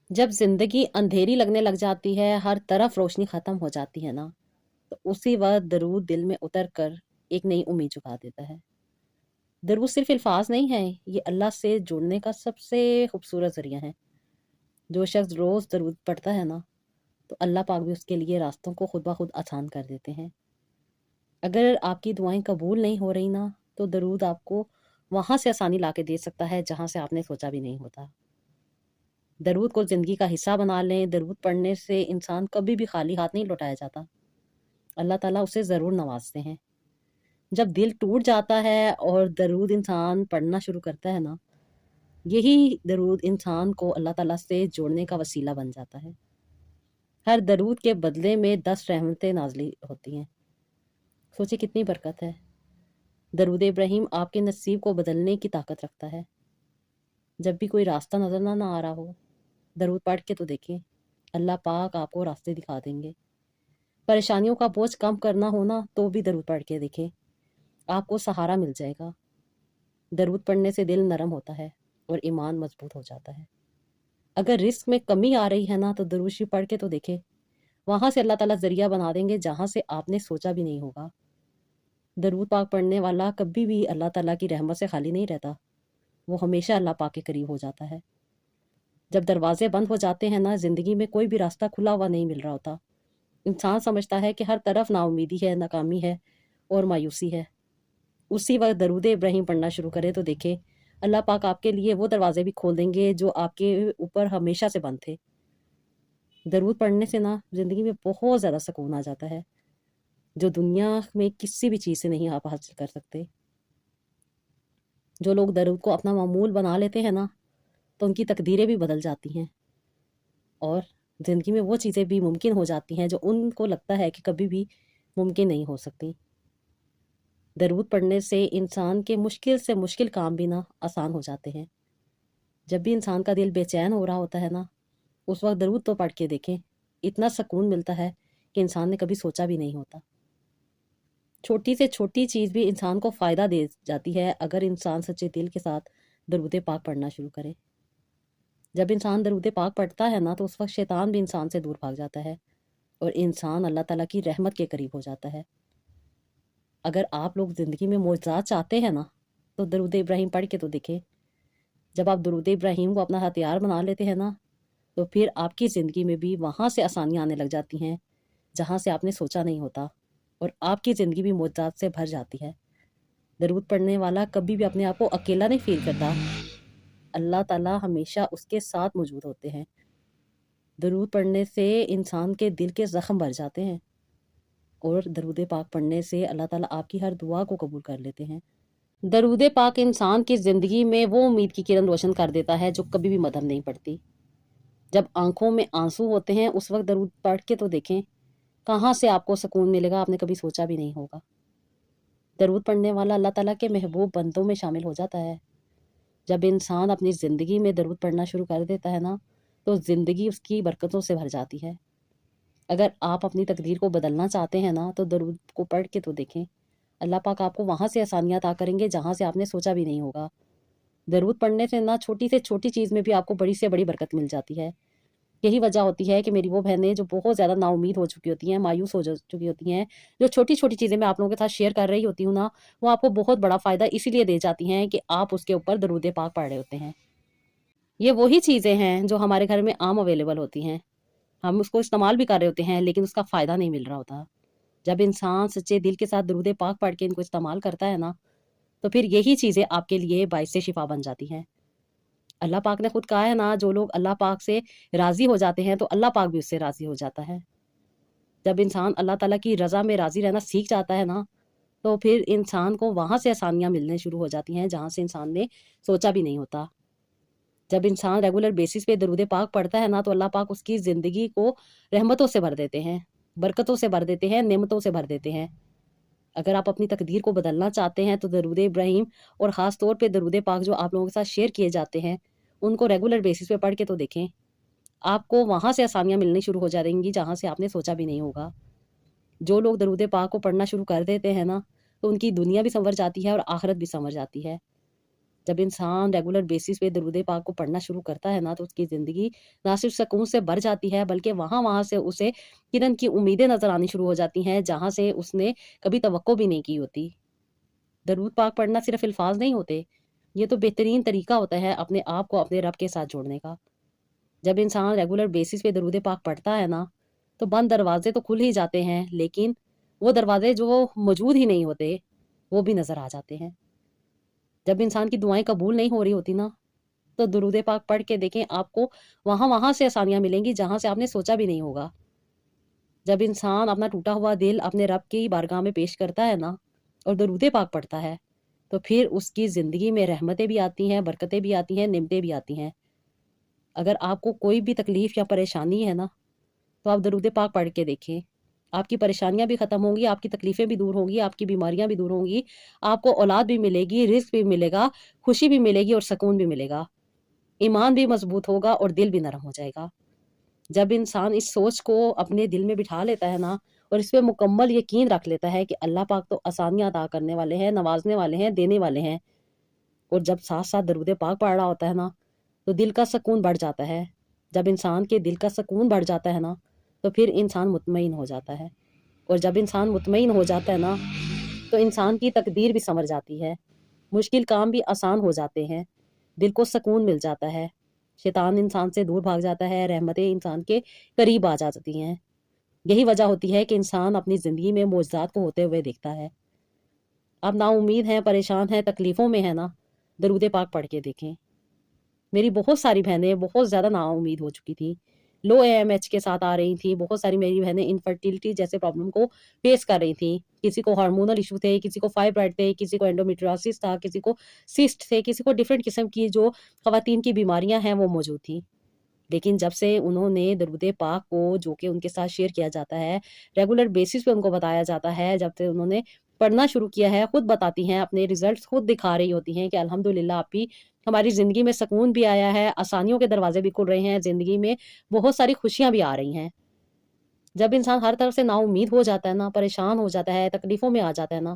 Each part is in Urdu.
جب زندگی اندھیری لگنے لگ جاتی ہے، ہر طرف روشنی ختم ہو جاتی ہے نا، تو اسی وقت درود دل میں اتر کر ایک نئی امید جگا دیتا ہے۔ درود صرف الفاظ نہیں ہے، یہ اللہ سے جڑنے کا سب سے خوبصورت ذریعہ ہے۔ جو شخص روز درود پڑھتا ہے نا، تو اللہ پاک بھی اس کے لیے راستوں کو خود بخود آسان کر دیتے ہیں۔ اگر آپ کی دعائیں قبول نہیں ہو رہی نا، تو درود آپ کو وہاں سے آسانی لا کے دے سکتا ہے جہاں سے آپ نے سوچا بھی نہیں ہوتا۔ درود کو زندگی کا حصہ بنا لیں۔ درود پڑھنے سے انسان کبھی بھی خالی ہاتھ نہیں لوٹایا جاتا، اللہ تعالیٰ اسے ضرور نوازتے ہیں۔ جب دل ٹوٹ جاتا ہے اور درود انسان پڑھنا شروع کرتا ہے نا، یہی درود انسان کو اللہ تعالیٰ سے جوڑنے کا وسیلہ بن جاتا ہے۔ ہر درود کے بدلے میں 10 رحمتیں نازلی ہوتی ہیں۔ سوچے کتنی برکت ہے۔ درود ابراہیم آپ کے نصیب کو بدلنے کی طاقت رکھتا ہے۔ جب بھی کوئی راستہ نظر نہ آ رہا ہو، درود پڑھ کے تو دیکھیں، اللہ پاک آپ کو راستے دکھا دیں گے۔ پریشانیوں کا بوجھ کم کرنا ہونا تو بھی درود پڑھ کے دیکھیں، آپ کو سہارا مل جائے گا۔ درود پڑھنے سے دل نرم ہوتا ہے اور ایمان مضبوط ہو جاتا ہے۔ اگر رزق میں کمی آ رہی ہے نا، تو درود شریف پڑھ کے تو دیکھیں، وہاں سے اللہ تعالیٰ ذریعہ بنا دیں گے جہاں سے آپ نے سوچا بھی نہیں ہوگا۔ درود پاک پڑھنے والا کبھی بھی اللہ تعالیٰ کی رحمت سے خالی نہیں رہتا، وہ ہمیشہ اللہ پاک کے قریب ہو جاتا ہے۔ جب دروازے بند ہو جاتے ہیں نا، زندگی میں کوئی بھی راستہ کھلا ہوا نہیں مل رہا ہوتا، انسان سمجھتا ہے کہ ہر طرف نا امیدی ہے، ناکامی ہے اور مایوسی ہے۔ اسی وقت درود ابراہیم پڑھنا شروع کرے تو دیکھیں، اللہ پاک آپ کے لیے وہ دروازے بھی کھول دیں گے جو آپ کے اوپر ہمیشہ سے بند تھے۔ درود پڑھنے سے نا زندگی میں بہت زیادہ سکون آ جاتا ہے، جو دنیا میں کسی بھی چیز سے نہیں آپ حاصل کر سکتے۔ جو لوگ درود کو اپنا معمول بنا لیتے ہیں نا، تو ان کی تقدیریں بھی بدل جاتی ہیں اور زندگی میں وہ چیزیں بھی ممکن ہو جاتی ہیں جو ان کو لگتا ہے کہ کبھی بھی ممکن نہیں ہو سکتی۔ درود پڑھنے سے انسان کے مشکل سے مشکل کام بھی نا آسان ہو جاتے ہیں۔ جب بھی انسان کا دل بے چین ہو رہا ہوتا ہے نا، اس وقت درود تو پڑھ کے دیکھیں، اتنا سکون ملتا ہے کہ انسان نے کبھی سوچا بھی نہیں ہوتا۔ چھوٹی سے چھوٹی چیز بھی انسان کو فائدہ دے جاتی ہے اگر انسان سچے دل کے ساتھ درود پاک پڑھنا شروع کرے۔ جب انسان درود پاک پڑھتا ہے نا، تو اس وقت شیطان بھی انسان سے دور بھاگ جاتا ہے اور انسان اللہ تعالیٰ کی رحمت کے قریب ہو جاتا ہے۔ اگر آپ لوگ زندگی میں معجزات چاہتے ہیں نا، تو درود ابراہیم پڑھ کے تو دیکھیں۔ جب آپ درود ابراہیم کو اپنا ہتھیار بنا لیتے ہیں نا، تو پھر آپ کی زندگی میں بھی وہاں سے آسانیاں آنے لگ جاتی ہیں جہاں سے آپ نے سوچا نہیں ہوتا، اور آپ کی زندگی بھی معجزات سے بھر جاتی ہے۔ درود پڑھنے والا کبھی بھی اپنے آپ کو اکیلا نہیں فیل کرتا، اللہ تعالیٰ ہمیشہ اس کے ساتھ موجود ہوتے ہیں۔ درود پڑھنے سے انسان کے دل کے زخم بھر جاتے ہیں، اور درود پاک پڑھنے سے اللہ تعالیٰ آپ کی ہر دعا کو قبول کر لیتے ہیں۔ درود پاک انسان کی زندگی میں وہ امید کی کرن روشن کر دیتا ہے جو کبھی بھی مدھم نہیں پڑتی۔ جب آنکھوں میں آنسو ہوتے ہیں، اس وقت درود پڑھ کے تو دیکھیں، کہاں سے آپ کو سکون ملے گا، آپ نے کبھی سوچا بھی نہیں ہوگا۔ درود پڑھنے والا اللہ تعالیٰ کے محبوب بندوں میں شامل ہو جاتا ہے۔ جب انسان اپنی زندگی میں درود پڑھنا شروع کر دیتا ہے نا، تو زندگی اس کی برکتوں سے بھر جاتی ہے۔ اگر آپ اپنی تقدیر کو بدلنا چاہتے ہیں نا، تو درود کو پڑھ کے تو دیکھیں، اللہ پاک آپ کو وہاں سے آسانیاں عطا کریں گے جہاں سے آپ نے سوچا بھی نہیں ہوگا۔ درود پڑھنے سے نا چھوٹی سے چھوٹی چیز میں بھی آپ کو بڑی سے بڑی برکت مل جاتی ہے۔ یہی وجہ ہوتی ہے کہ میری وہ بہنیں جو بہت زیادہ نا امید ہو چکی ہوتی ہیں، مایوس ہو چکی ہوتی ہیں، جو چھوٹی چھوٹی چیزیں میں آپ لوگوں کے ساتھ شیئر کر رہی ہوتی ہوں نا، وہ آپ کو بہت بڑا فائدہ اسی لیے دے جاتی ہیں کہ آپ اس کے اوپر درود پاک پڑھ رہے ہوتے ہیں۔ یہ وہی چیزیں ہیں جو ہمارے گھر میں عام اویلیبل ہوتی ہیں، ہم اس کو استعمال بھی کر رہے ہوتے ہیں لیکن اس کا فائدہ نہیں مل رہا ہوتا۔ جب انسان سچے دل کے ساتھ درود پاک پڑھ کے ان کو استعمال کرتا ہے نا، تو پھر یہی چیزیں آپ کے لیے باعث شفا بن جاتی ہیں۔ اللہ پاک نے خود کہا ہے نا، جو لوگ اللہ پاک سے راضی ہو جاتے ہیں تو اللہ پاک بھی اس سے راضی ہو جاتا ہے۔ جب انسان اللہ تعالیٰ کی رضا میں راضی رہنا سیکھ جاتا ہے نا، تو پھر انسان کو وہاں سے آسانیاں ملنے شروع ہو جاتی ہیں جہاں سے انسان نے سوچا بھی نہیں ہوتا۔ جب انسان ریگولر بیسس پہ درود پاک پڑھتا ہے نا، تو اللہ پاک اس کی زندگی کو رحمتوں سے بھر دیتے ہیں، برکتوں سے بھر دیتے ہیں، نعمتوں سے بھر دیتے ہیں۔ اگر آپ اپنی تقدیر کو بدلنا چاہتے ہیں تو درود ابراہیم اور خاص طور پہ درود پاک جو آپ لوگوں کے ساتھ شیئر کیے جاتے ہیں، ان کو ریگولر بیسس پہ پڑھ کے تو دیکھیں، آپ کو وہاں سے آسانیاں ملنی شروع ہو جائیں گی جہاں سے آپ نے سوچا بھی نہیں ہوگا۔ جو لوگ درود پاک کو پڑھنا شروع کر دیتے ہیں نا، تو ان کی دنیا بھی سنور جاتی ہے اور آخرت بھی سنور جاتی ہے۔ جب انسان ریگولر بیسس پہ درود پاک کو پڑھنا شروع کرتا ہے نا تو اس کی زندگی نہ صرف سکون سے بھر جاتی ہے بلکہ وہاں سے اسے کرن کی امیدیں نظر آنی شروع ہو جاتی ہیں جہاں سے اس نے کبھی توقع بھی نہیں کی ہوتی۔ درود پاک پڑھنا صرف الفاظ نہیں ہوتے، یہ تو بہترین طریقہ ہوتا ہے اپنے آپ کو اپنے رب کے ساتھ جوڑنے کا۔ جب انسان ریگولر بیسس پہ درود پاک پڑھتا ہے نا تو بند دروازے تو کھل ہی جاتے ہیں، لیکن وہ دروازے جو موجود ہی نہیں ہوتے وہ بھی نظر آ جاتے ہیں۔ جب انسان کی دعائیں قبول نہیں ہو رہی ہوتی نا تو درود پاک پڑھ کے دیکھیں، آپ کو وہاں سے آسانیاں ملیں گی جہاں سے آپ نے سوچا بھی نہیں ہوگا۔ جب انسان اپنا ٹوٹا ہوا دل اپنے رب کی بارگاہ میں پیش کرتا ہے نا اور درود پاک پڑھتا ہے تو پھر اس کی زندگی میں رحمتیں بھی آتی ہیں، برکتیں بھی آتی ہیں، نعمتیں بھی آتی ہیں۔ اگر آپ کو کوئی بھی تکلیف یا پریشانی ہے نا تو آپ درود پاک پڑھ کے دیکھیں، آپ کی پریشانیاں بھی ختم ہوں گی، آپ کی تکلیفیں بھی دور ہوں گی، آپ کی بیماریاں بھی دور ہوں گی، آپ کو اولاد بھی ملے گی، رزق بھی ملے گا، خوشی بھی ملے گی اور سکون بھی ملے گا، ایمان بھی مضبوط ہوگا اور دل بھی نرم ہو جائے گا۔ جب انسان اس سوچ کو اپنے دل میں بٹھا لیتا ہے نا اور اس پہ مکمل یقین رکھ لیتا ہے کہ اللہ پاک تو آسانیاں عطا کرنے والے ہیں، نوازنے والے ہیں، دینے والے ہیں، اور جب ساتھ ساتھ درود پاک پڑھ رہا ہوتا ہے نا تو دل کا سکون بڑھ جاتا ہے۔ جب انسان کے دل کا سکون بڑھ جاتا ہے نا تو پھر انسان مطمئن ہو جاتا ہے، اور جب انسان مطمئن ہو جاتا ہے نا تو انسان کی تقدیر بھی سنور جاتی ہے، مشکل کام بھی آسان ہو جاتے ہیں، دل کو سکون مل جاتا ہے، شیطان انسان سے دور بھاگ جاتا ہے، رحمتیں انسان کے قریب آ جاتی ہیں۔ یہی وجہ ہوتی ہے کہ انسان اپنی زندگی میں معجزات کو ہوتے ہوئے دیکھتا ہے۔ آپ نا امید ہیں، پریشان ہیں، تکلیفوں میں ہیں نا، درود پاک پڑھ کے دیکھیں۔ میری بہت ساری بہنیں بہت زیادہ نا امید ہو چکی تھیں، لو AMH کے ساتھ آ رہی تھیں، بہت ساری میری بہنیں انفرٹیلٹی جیسے پرابلم کو فیس کر رہی تھیں، کسی کو ہارمونل ایشو تھے، کسی کو فائبرائڈ تھے، کسی کو انڈومیٹریوسس تھا، کسی کو سسٹ تھے، کسی کو ڈفرینٹ قسم کی جو خواتین کی بیماریاں ہیں وہ موجود تھیں۔ لیکن جب سے انہوں نے درود پاک کو جو کہ ان کے ساتھ شیئر کیا جاتا ہے، ریگولر بیسس پہ ان کو بتایا جاتا ہے، جب سے انہوں نے پڑھنا شروع کیا ہے، خود بتاتی ہیں، اپنے ریزلٹس خود دکھا رہی ہوتی ہیں کہ الحمدللہ آپی ہماری زندگی میں سکون بھی آیا ہے، آسانیوں کے دروازے بھی کھل رہے ہیں، زندگی میں بہت ساری خوشیاں بھی آ رہی ہیں۔ جب انسان ہر طرف سے نا امید ہو جاتا ہے نا، پریشان ہو جاتا ہے، تکلیفوں میں آ جاتا ہے نا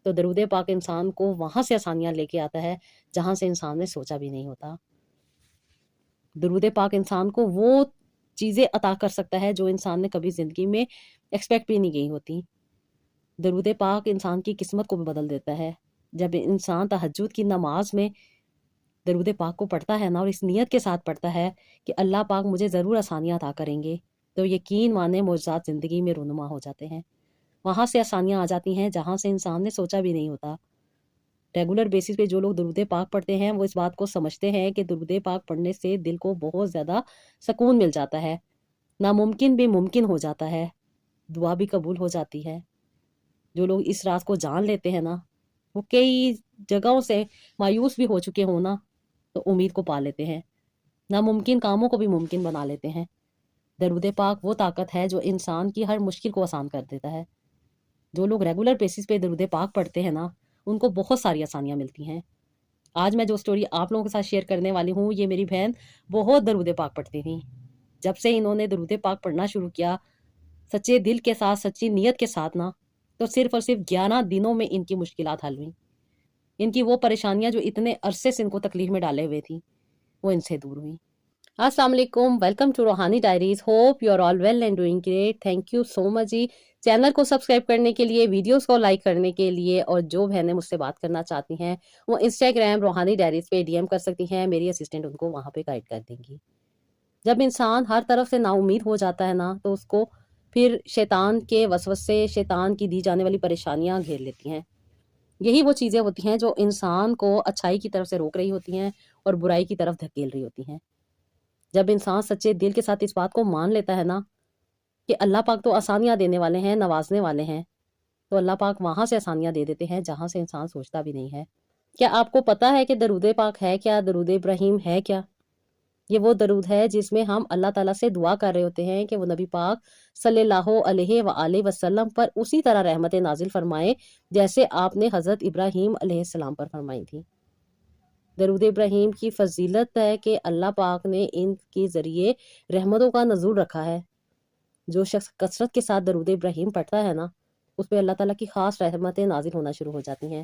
تو درود پاک انسان کو وہاں سے آسانیاں لے کے آتا ہے جہاں سے انسان نے سوچا بھی نہیں ہوتا۔ درود پاک انسان کو وہ چیزیں عطا کر سکتا ہے جو انسان نے کبھی زندگی میں ایکسپیکٹ بھی نہیں کی ہوتی۔ درود پاک انسان کی قسمت کو بھی بدل دیتا ہے۔ جب انسان تہجد کی نماز میں درود پاک کو پڑھتا ہے نا اور اس نیت کے ساتھ پڑھتا ہے کہ اللہ پاک مجھے ضرور آسانیاں عطا کریں گے تو یقین مانے معجزات زندگی میں رونما ہو جاتے ہیں، وہاں سے آسانیاں آ جاتی ہیں جہاں سے انسان نے سوچا بھی نہیں ہوتا۔ ریگولر بیسس پہ جو لوگ درود پاک پڑھتے ہیں وہ اس بات کو سمجھتے ہیں کہ درود پاک پڑھنے سے دل کو بہت زیادہ سکون مل جاتا ہے، ناممکن بھی ممکن ہو جاتا ہے، دعا بھی قبول ہو جاتی ہے۔ جو لوگ اس راز کو جان لیتے ہیں نا وہ کئی جگہوں سے مایوس بھی ہو چکے ہوں نا تو امید کو پا لیتے ہیں، ناممکن کاموں کو بھی ممکن بنا لیتے ہیں۔ درود پاک وہ طاقت ہے جو انسان کی ہر مشکل کو آسان کر دیتا ہے۔ جو لوگ ریگولر بیسس پہ درود پاک پڑھتے ہیں نا ان کو بہت ساری آسانیاں ملتی ہیں۔ آج میں جو سٹوری آپ لوگوں کے ساتھ شیئر کرنے والی ہوں، یہ میری بہن بہت درود پاک پڑھتی تھیں۔ جب سے انہوں نے درود پاک پڑھنا شروع کیا سچے دل کے ساتھ، سچی نیت کے ساتھ نا، تو صرف اور صرف 11 دنوں میں ان کی مشکلات حل ہوئیں۔ ان کی وہ پریشانیاں جو اتنے عرصے سے ان کو تکلیف میں ڈالے ہوئے تھیں وہ ان سے دور ہوئیں۔ السلام علیکم، welcome to Ruhani diaries, hope you are all well and doing great. Thank you so much ji channel کو سبسکرائب کرنے کے لیے، ویڈیوز کو لائک کرنے کے لیے، اور جو بہنیں مجھ سے بات کرنا چاہتی ہیں وہ انسٹاگرام روحانی ڈائریز پہ DM کر سکتی ہیں، میری اسسٹنٹ ان کو وہاں پہ گائیڈ کر دیں گی۔ جب انسان ہر طرف سے نا امید ہو جاتا ہے نا تو اس کو پھر شیطان کے وسوسے، شیطان کی دی جانے والی پریشانیاں گھیر لیتی ہیں۔ یہی وہ چیزیں ہوتی ہیں جو انسان کو اچھائی کی طرف سے روک رہی ہوتی ہیں اور برائی کی طرف دھکیل رہی ہوتی ہیں۔ جب انسان سچے دل کے ساتھ اس بات کو مان لیتا ہے نا کہ اللہ پاک تو آسانیاں دینے والے ہیں، نوازنے والے ہیں، تو اللہ پاک وہاں سے آسانیاں دے دیتے ہیں جہاں سے انسان سوچتا بھی نہیں ہے۔ کیا آپ کو پتا ہے کہ درود پاک ہے کیا؟ درود ابراہیم ہے کیا؟ یہ وہ درود ہے جس میں ہم اللہ تعالیٰ سے دعا کر رہے ہوتے ہیں کہ وہ نبی پاک صلی اللہ علیہ وآلہ وسلم پر اسی طرح رحمت نازل فرمائے جیسے آپ نے حضرت ابراہیم علیہ السلام پر فرمائی تھی۔ درود ابراہیم کی فضیلت ہے کہ اللہ پاک نے ان کے ذریعے رحمتوں کا نزول رکھا ہے۔ جو شخص کثرت کے ساتھ درود ابراہیم پڑھتا ہے نا اس پہ اللہ تعالیٰ کی خاص رحمتیں نازل ہونا شروع ہو جاتی ہیں۔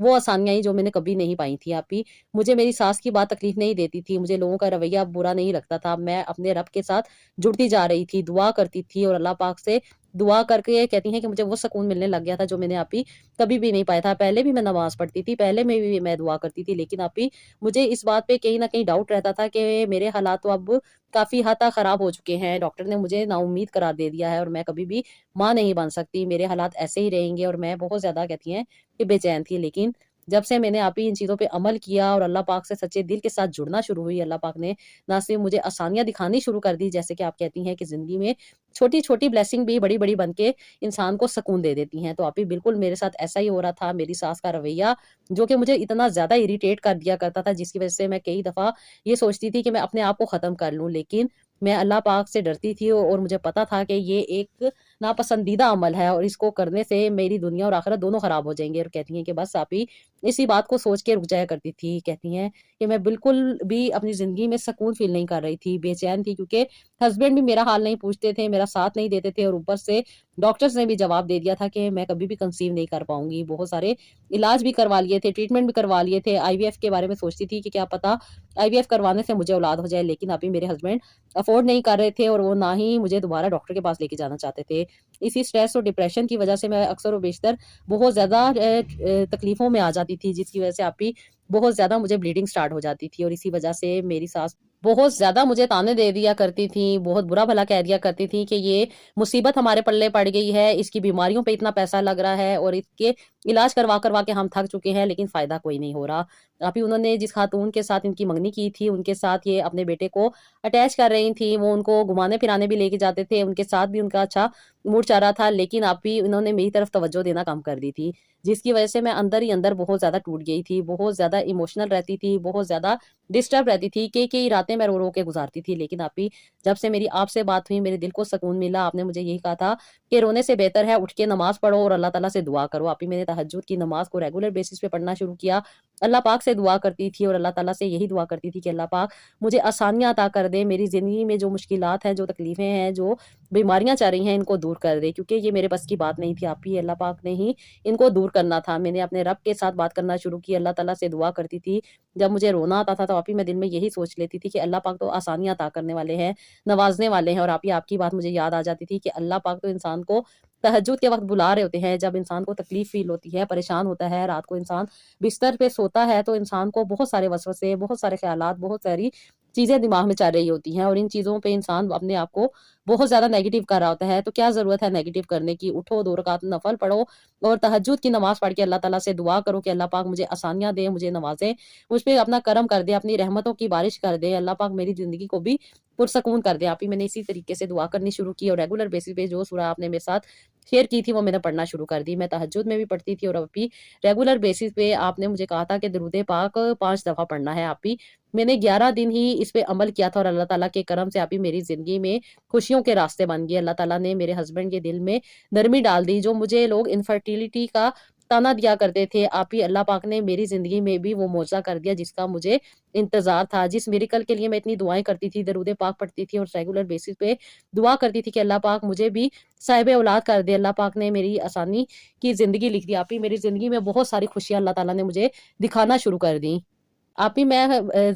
وہ آسانیاں جو میں نے کبھی نہیں پائی تھی آپ ہی۔ مجھے میری ساس کی بات تکلیف نہیں دیتی تھی، مجھے لوگوں کا رویہ برا نہیں لگتا تھا، میں اپنے رب کے ساتھ جڑتی جا رہی تھی، دعا کرتی تھی اور اللہ پاک سے دعا کر کے کہتی ہیں کہ مجھے وہ سکون ملنے لگ گیا تھا جو میں نے آپ ہی کبھی بھی نہیں پایا تھا۔ پہلے بھی میں نماز پڑھتی تھی، پہلے میں دعا کرتی تھی، لیکن آپ ہی مجھے اس بات پہ کہیں نہ کہیں ڈاؤٹ رہتا تھا کہ میرے حالات تو اب کافی حد تک خراب ہو چکے ہیں، ڈاکٹر نے مجھے نا امید قرار دے دیا ہے اور میں کبھی بھی ماں نہیں بن سکتی، میرے حالات ایسے ہی رہیں گے، اور میں بہت زیادہ کہتی ہیں کہ بے چین تھی۔ لیکن جب سے میں نے آپ ہی ان چیزوں پہ عمل کیا اور اللہ پاک سے سچے دل کے ساتھ جڑنا شروع ہوئی، اللہ پاک نے نہ صرف مجھے آسانیاں دکھانی شروع کر دی، جیسے کہ آپ کہتی ہیں کہ زندگی میں چھوٹی چھوٹی بلیسنگ بھی بڑی بڑی بن کے انسان کو سکون دے دیتی ہیں، تو آپ ہی بالکل میرے ساتھ ایسا ہی ہو رہا تھا۔ میری ساس کا رویہ جو کہ مجھے اتنا زیادہ اریٹیٹ کر دیا کرتا تھا، جس کی وجہ سے میں کئی دفعہ یہ سوچتی تھی کہ میں اپنے آپ کو ختم کر لوں، لیکن میں اللہ پاک سے ڈرتی تھی اور مجھے پتا تھا کہ یہ ایک ناپسندیدہ عمل ہے اور اس کو کرنے سے میری دنیا اور آخرت دونوں خراب ہو جائیں گے، اور کہتی ہیں کہ بس آپ ہی اسی بات کو سوچ کے رک جایا کرتی تھی۔ کہتی ہیں کہ میں بالکل بھی اپنی زندگی میں سکون فیل نہیں کر رہی تھی، بے چین تھی، کیونکہ ہسبینڈ بھی میرا حال نہیں پوچھتے تھے، میرا ساتھ نہیں دیتے تھے، اور اوپر سے ڈاکٹرز نے بھی جواب دے دیا تھا کہ میں کبھی بھی کنسیو نہیں کر پاؤں گی۔ بہت سارے علاج بھی کروا لیے تھے، ٹریٹمنٹ بھی کروا لیے تھے، آئی وی ایف کے بارے میں سوچتی تھی کہ کیا پتا آئی وی ایف کروانے سے مجھے اولاد ہو جائے، لیکن ابھی میرے ہسبینڈ افورڈ نہیں کر رہے تھے اور وہ نہ ہی مجھے دوبارہ ڈاکٹر کے پاس لے کے جانا چاہتے تھے۔ اسی سٹریس اور ڈپریشن کی وجہ سے میں اکثر و بیشتر بہت زیادہ تکلیفوں میں آ جاتی تھی، جس کی وجہ سے آپ ہی بہت زیادہ مجھے بلیڈنگ سٹارٹ ہو جاتی تھی، اور اسی وجہ سے میری ساس بہت زیادہ مجھے تانے دے دیا کرتی تھی، بہت برا بھلا کہہ دیا کرتی تھی کہ یہ مصیبت ہمارے پلے پڑ گئی ہے، اس کی بیماریوں پہ اتنا پیسہ لگ رہا ہے اور اس کے علاج کروا کے ہم تھک چکے ہیں، لیکن فائدہ کوئی نہیں ہو رہا۔ ابھی انہوں نے جس خاتون کے ساتھ ان کی منگنی کی تھی، ان کے ساتھ یہ اپنے بیٹے کو اٹیچ کر رہی تھی، وہ ان کو گھمانے پھرانے بھی لے کے جاتے تھے، ان کے ساتھ بھی ان کا اچھا موڈ چل رہا تھا، لیکن اب بھی انہوں نے میری طرف توجہ دینا کم کر دی تھی، جس کی وجہ سے میں اندر ہی اندر بہت زیادہ ٹوٹ گئی تھی، بہت زیادہ ایموشنل رہتی تھی، بہت زیادہ ڈسٹرب رہتی تھی، کئی راتیں میں رو رو کے گزارتی تھی۔ لیکن اب بھی جب سے میری آپ سے بات ہوئی، میرے دل کو سکون ملا۔ آپ نے مجھے یہی کہا تھا کہ رونے سے بہتر ہے اٹھ کے نماز پڑھو اور اللہ تعالیٰ سے دعا کرو۔ آپ ہی میں نے تہجد کی نماز کو ریگولر بیسس پہ پڑھنا شروع کیا، اللہ پاک سے دعا کرتی تھی اور اللہ تعالیٰ سے یہی دعا کرتی تھی کہ اللہ پاک مجھے آسانیاں عطا کر دے، میری زندگی میں جو مشکلات ہیں، جو تکلیفیں ہیں، جو بیماریاں چل رہی ہیں، ان کو دور کر دے، کیونکہ یہ میرے بس کی بات نہیں تھی، آپ ہی اللہ پاک نے ہی ان کو دور کرنا تھا۔ میں نے اپنے رب کے ساتھ بات کرنا شروع کی، اللہ تعالیٰ سے دعا کرتی تھی۔ جب مجھے رونا آتا تھا تو آپ ہی میں دل میں یہی سوچ لیتی تھی کہ اللہ پاک تو آسانیاں عطا کرنے والے ہیں، نوازنے والے ہیں، اور آپ کی بات مجھے یاد آ جاتی تھی کہ اللہ پاک تو انسان کو تہجد کے وقت بلا رہے ہوتے ہیں، جب انسان کو تکلیف فیل ہوتی ہے، پریشان ہوتا ہے، رات کو انسان بستر پہ سوتا ہے تو انسان کو بہت سارے وسوسے، بہت سارے خیالات، بہت ساری چیزیں دماغ میں چل رہی ہوتی ہیں، اور ان چیزوں پہ انسان اپنے آپ کو بہت زیادہ نیگیٹو کر رہا ہوتا ہے۔ تو کیا ضرورت ہے نیگیٹو کرنے کی؟ اٹھو، 2 رکعت نفل پڑھو اور تہجد کی نماز پڑھ کے اللہ تعالیٰ سے دعا کرو کہ اللہ پاک مجھے آسانیاں دے، مجھے نوازے، مجھ پہ اپنا کرم کر دے، اپنی رحمتوں کی بارش کر دے، اللہ پاک میری زندگی کو بھی پرسکون کر دے۔ آپ ہی میں نے اسی طریقے سے دعا کرنی شروع کی اور ریگولر بیسس پہ جو سورہ آپ نے میرے ساتھ شیئر کی تھی وہ میں نے پڑھنا شروع کر دی۔ میں تہجد میں بھی پڑھتی تھی اور اب بھی ریگولر بیسس پہ آپ نے مجھے کہا تھا کہ درود پاک 5 دفعہ پڑھنا ہے۔ آپ بھی میں نے 11 دن ہی اس پہ عمل کیا تھا اور اللہ تعالیٰ کے کرم سے آپ ہی میری زندگی میں خوشیوں کے راستے بن گئے۔ اللہ تعالیٰ نے میرے ہسبینڈ کے دل میں نرمی ڈال دی، جو مجھے لوگ انفرٹیلٹی کا تانا دیا کرتے تھے، آپ ہی اللہ پاک نے میری زندگی میں بھی وہ معجزہ کر دیا جس کا مجھے انتظار تھا، جس میریکل کے لیے میں اتنی دعائیں کرتی تھی، درود پاک پڑھتی تھی اور ریگولر بیسس پہ دعا کرتی تھی کہ اللہ پاک مجھے بھی صاحب اولاد کر دے۔ اللہ پاک نے میری آسانی کی زندگی لکھ دی، آپ ہی میری زندگی میں بہت ساری خوشیاں اللہ تعالیٰ نے مجھے دکھانا شروع کر دی۔ آپ ہی میں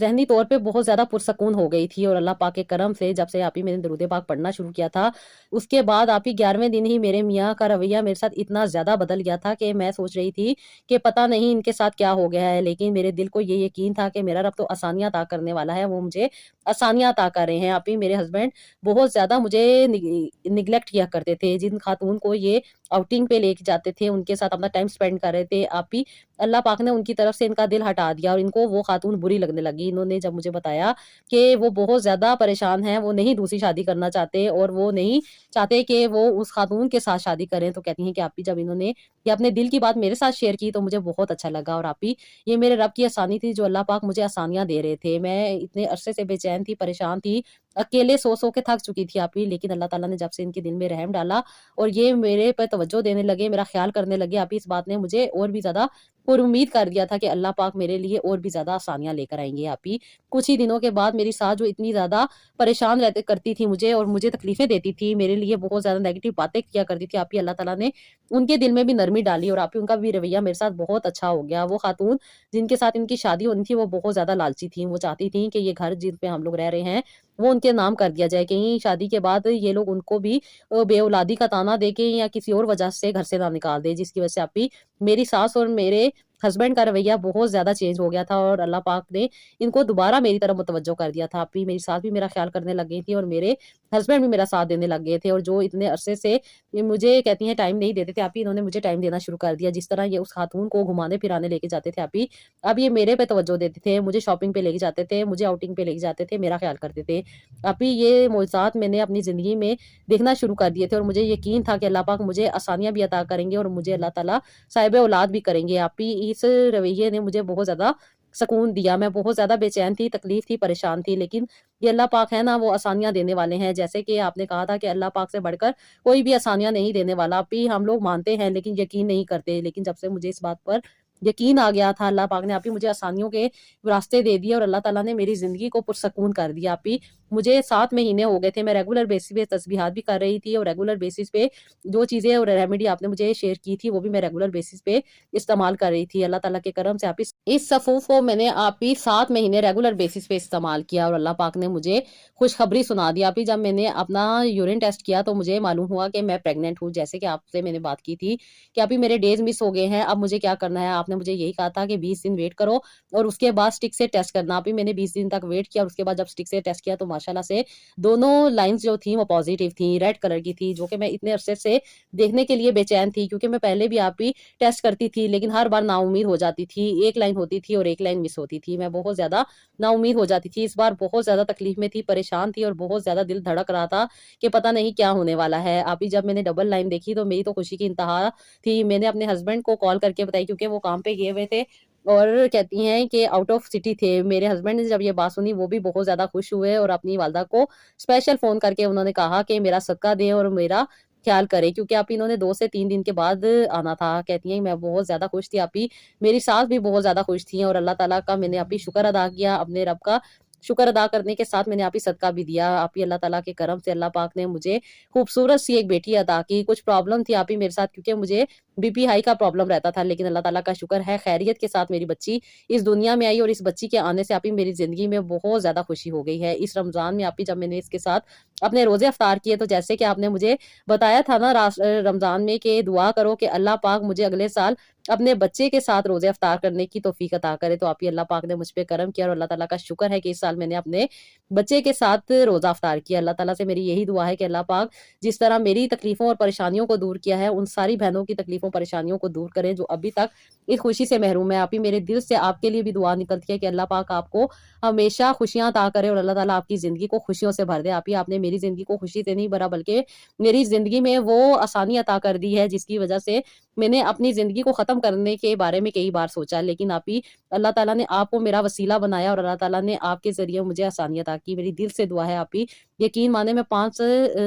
ذہنی طور پہ بہت زیادہ پرسکون ہو گئی تھی، اور اللہ پاک کے کرم سے جب سے آپ ہی میں نے درود پاک پڑھنا شروع کیا تھا، اس کے بعد آپ ہی 11ویں دن ہی میرے میاں کا رویہ میرے ساتھ اتنا زیادہ بدل گیا تھا کہ میں سوچ رہی تھی کہ پتہ نہیں ان کے ساتھ کیا ہو گیا ہے، لیکن میرے دل کو یہ یقین تھا کہ میرا رب تو آسانیاں عطا کرنے والا ہے، وہ مجھے آسانیاں عطا کر رہے ہیں۔ آپ ہی میرے ہسبینڈ بہت زیادہ مجھے نگلیکٹ کیا کرتے تھے، جن خاتون کو یہ آؤٹنگ پہ لے کے جاتے تھے، ان کے ساتھ اپنا ٹائم سپینڈ کر رہے تھے، آپ ہی اللہ پاک نے ان کی طرف سے ان کا دل ہٹا دیا اور ان کو وہ خاتون بری لگنے لگی۔ انہوں نے جب مجھے بتایا کہ وہ بہت زیادہ پریشان ہیں، وہ نہیں دوسری شادی کرنا چاہتے اور وہ نہیں چاہتے کہ وہ اس خاتون کے ساتھ شادی کریں، تو کہتی ہیں کہ آپ ہی جب انہوں نے یہ اپنے دل کی بات میرے ساتھ شیئر کی تو مجھے بہت اچھا لگا، اور آپ ہی یہ میرے رب کی آسانی تھی جو اللہ پاک مجھے آسانیاں دے رہے تھے۔ میں اتنے عرصے سے بے چین تھی، پریشان تھی، اکیلے سو کے تھک چکی تھی آپ ہی، لیکن اللہ تعالیٰ نے جب سے ان کے دل میں رحم ڈالا اور یہ میرے پر توجہ دینے لگے، میرا خیال کرنے لگے، آپ ہی اس بات نے مجھے اور بھی زیادہ پر امید کر دیا تھا کہ اللہ پاک میرے لیے اور بھی زیادہ آسانیاں لے کر آئیں گے آپ ہی۔ کچھ ہی دنوں کے بعد میری ساس جو اتنی زیادہ پریشان کرتی تھی مجھے اور مجھے تکلیفیں دیتی تھی، میرے لیے بہت زیادہ نیگیٹو باتیں کیا کرتی تھی، آپ ہی اللہ تعالیٰ نے ان کے دل میں بھی نرمی ڈالی اور آپ ہی ان کا بھی رویہ میرے ساتھ بہت اچھا ہو گیا۔ وہ خاتون جن کے ساتھ ان کی شادی ہونی تھی وہ بہت زیادہ لالچی تھیں، وہ چاہتی تھیں کہ یہ گھر جن پہ ہم لوگ رہ رہے ہیں وہ ان کے نام کر دیا جائے، کہیں شادی کے بعد یہ لوگ ان کو بھی بے اولادی کا تانا دے کے یا کسی اور وجہ سے گھر سے نہ نکال دے، جس کی وجہ سے آپ ہی میری ساس اور میرے ہسبینڈ کا رویہ بہت زیادہ چینج ہو گیا تھا اور اللہ پاک نے ان کو دوبارہ میری طرف متوجہ کر دیا تھا۔ میری ساس بھی میرا خیال کرنے لگ گئی تھی اور میرے ہسبینڈ بھی میرا ساتھ دینے لگ گئے تھے، اور جو اتنے عرصے سے مجھے کہتی ہیں ٹائم نہیں دیتے تھے، آپ ہی انہوں نے مجھے ٹائم دینا شروع کر دیا۔ جس طرح یہ اس خاتون کو گھمانے پھرانے لے کے جاتے تھے آپ ہی، اب یہ میرے پہ توجہ دیتے تھے، مجھے شاپنگ پہ لے کے جاتے تھے، مجھے آؤٹنگ پہ لے کے جاتے تھے، میرا خیال کرتے تھے۔ اب یہ معجزات میں نے اپنی زندگی میں دیکھنا شروع کر دیے تھے اور مجھے یقین تھا کہ اللہ پاک مجھے آسانیاں بھی عطا کریں گے اور مجھے اللہ تعالیٰ صاحب اولاد بھی کریں گے۔ آپ ہی اس رویے نے مجھے بہت زیادہ سکون دیا، میں بہت زیادہ بے چین تھی، تکلیف تھی، پریشان تھی، لیکن یہ اللہ پاک ہے نا، وہ آسانیاں دینے والے ہیں۔ جیسے کہ آپ نے کہا تھا کہ اللہ پاک سے بڑھ کر کوئی بھی آسانیاں نہیں دینے والا، آپ ہی ہم لوگ مانتے ہیں لیکن یقین نہیں کرتے، لیکن جب سے مجھے اس بات پر یقین آ گیا تھا، اللہ پاک نے آپ ہی مجھے آسانیوں کے راستے دے دیے اور اللہ تعالیٰ نے میری زندگی کو پرسکون کر دیا۔ آپ ہی مجھے 7 مہینے ہو گئے تھے، میں ریگولر بیسس پہ تسبیحات بھی کر رہی تھی اور ریگولر بیسس پہ جو چیزیں اور ریمیڈی آپ نے مجھے شیئر کی تھی وہ بھی میں ریگولر بیسس پہ استعمال کر رہی تھی۔ اللہ تعالیٰ کے کرم سے آپ اس صفوف کو میں نے آپ ہی 7 مہینے ریگولر بیسس پہ استعمال کیا اور اللہ پاک نے مجھے خوشخبری سنا دی۔ آپ ہی جب میں نے اپنا یورین ٹیسٹ کیا تو مجھے معلوم ہوا کہ میں پریگننٹ ہوں، جیسے کہ آپ سے میں نے بات کی تھی کہ ابھی میرے ڈیز مس ہو گئے ہیں، اب مجھے کیا کرنا ہے۔ آپ نے مجھے یہی کہا تھا کہ 20 دن ویٹ کرو اور اس کے بعد سٹک سے ٹیسٹ کرنا۔ ابھی میں نے 20 دن تک ویٹ کیا اور اس کے بعد جب سٹک سے ٹیسٹ کیا تو ماشاءاللہ سے دونوں لائنز جو تھیں وہ پازیٹیو تھیں، ریڈ کلر کی تھی، جو کہ میں اتنے عرصے سے دیکھنے کے لیے بے چین تھی، کیونکہ میں پہلے بھی آپ ہی ٹیسٹ کرتی تھی لیکن ہر بار نا امید ہو جاتی تھی، ایک لائن ہوتی تھی اور ایک لائن مس ہوتی تھی، میں بہت زیادہ نا امید ہو جاتی تھی۔ اس بار بہت زیادہ تکلیف میں تھی، پریشان تھی اور بہت زیادہ دل دھڑک رہا تھا کہ پتہ نہیں کیا ہونے والا ہے۔ آپ ہی جب میں نے ڈبل لائن دیکھی تو میری تو خوشی کی انتہا تھی، میں نے اپنے ہسبینڈ کو کال کر کے بتائی کیونکہ وہ کام پہ گئے ہوئے تھے اور کہتی ہیں کہ آؤٹ آف سٹی تھے۔ میرے ہسبینڈ نے جب یہ بات سنی وہ بھی بہت زیادہ خوش ہوئے اور اپنی والدہ کو اسپیشل فون کر کے انہوں نے کہا کہ میرا صدقہ دیں اور میرا خیال کرے، کیونکہ آپ انہوں نے 2 سے 3 دن کے بعد آنا تھا۔ کہتی ہیں میں بہت زیادہ خوش تھی، آپ ہی میری ساس بھی بہت زیادہ خوش تھی اور اللہ تعالیٰ کا میں نے آپ ہی شکر ادا کیا، اپنے رب کا شکر ادا کرنے کے ساتھ میں نے آپ ہی صدقہ بھی دیا۔ آپ ہی اللہ تعالیٰ کے کرم سے اللہ پاک نے مجھے خوبصورت سی ایک بیٹی عطا کی۔ کچھ پرابلم تھی آپ ہی میرے ساتھ، کیونکہ مجھے بی پی ہائی کا پرابلم رہتا تھا، لیکن اللہ تعالیٰ کا شکر ہے خیریت کے ساتھ میری بچی اس دنیا میں آئی اور اس بچی کے آنے سے آپ ہی میری زندگی میں بہت زیادہ خوشی ہو گئی ہے۔ اس رمضان میں آپ ہی جب میں نے اس کے ساتھ اپنے روزے افطار کیے تو جیسے کہ آپ نے مجھے بتایا تھا نا رمضان میں کہ دعا کرو کہ اللہ پاک مجھے اگلے سال اپنے بچے کے ساتھ روزے افطار کرنے کی توفیق عطا کرے، تو آپ ہی اللہ پاک نے مجھ پہ کرم کیا اور اللہ تعالیٰ کا شکر ہے کہ اس سال میں نے اپنے بچے کے ساتھ روزہ افطار کیا۔ اللہ تعالیٰ سے میری یہی دعا ہے کہ اللہ پاک جس طرح میری تکلیفوں اور پریشانیوں کو دور کیا ہے ان ساری بہنوں کی تکلیفوں پریشانیوں کو دور کریں جو ابھی تک اس خوشی سے محروم ہے۔ آپ ہی میرے دل سے آپ کے لیے بھی دعا نکلتی ہے کہ اللہ پاک آپ کو ہمیشہ خوشیاں عطا کرے اور اللہ تعالیٰ آپ کی زندگی کو خوشیوں سے بھر دے۔ آپ نے میری زندگی کو خوشی سے نہیں بھرا بلکہ میری زندگی میں وہ آسانی عطا کر دی ہے جس کی وجہ سے میں نے اپنی زندگی کو ختم کرنے کے بارے میں کئی بار سوچا، لیکن آپ ہی اللہ تعالیٰ نے آپ کو میرا وسیلہ بنایا اور اللہ تعالیٰ نے آپ کے ذریعے مجھے آسانی عطا کی۔ میری دل سے دعا ہے آپ ہی یقین مانے میں 5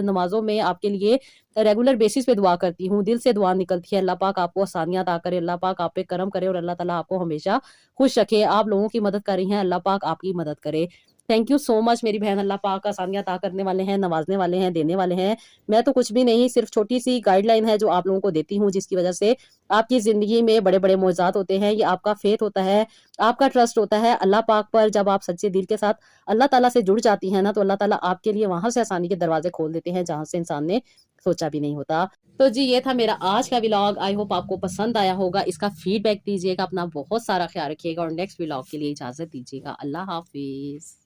نمازوں میں آپ کے لیے ریگولر بیسس پہ دعا کرتی ہوں، دل سے دعا نکلتی ہے اللہ پاک آپ کو آسانیاں عطا کرے، اللہ پاک آپ پہ کرم کرے اور اللہ تعالیٰ آپ کو ہمیشہ خوش رکھے۔ آپ لوگوں کی مدد کر رہی ہیں، اللہ پاک آپ کی مدد کرے۔ تھینک یو سو مچ میری بہن، اللہ پاک آسانیاں عطا کرنے والے ہیں، نوازنے والے ہیں، دینے والے ہیں۔ میں تو کچھ بھی نہیں، صرف چھوٹی سی گائیڈ لائن ہے جو آپ لوگوں کو دیتی ہوں جس کی وجہ سے آپ کی زندگی میں بڑے بڑے معجزات ہوتے ہیں۔ یہ آپ کا فیتھ ہوتا ہے، آپ کا ٹرسٹ ہوتا ہے اللہ پاک پر۔ جب آپ سچے دل کے ساتھ اللہ تعالیٰ سے جڑ جاتی ہیں نا تو اللہ تعالیٰ آپ کے لیے وہاں سے آسانی کے دروازے کھول دیتے ہیں جہاں سے انسان نے سوچا بھی نہیں ہوتا۔ تو جی یہ تھا میرا آج کا ولاگ، آئی ہوپ آپ کو پسند آیا ہوگا۔ اس کا فیڈ بیک دیجیے گا، اپنا بہت سارا خیال رکھیے گا اور نیکسٹ ولاگ کے لیے اجازت دیجیے گا۔ اللہ حافظ۔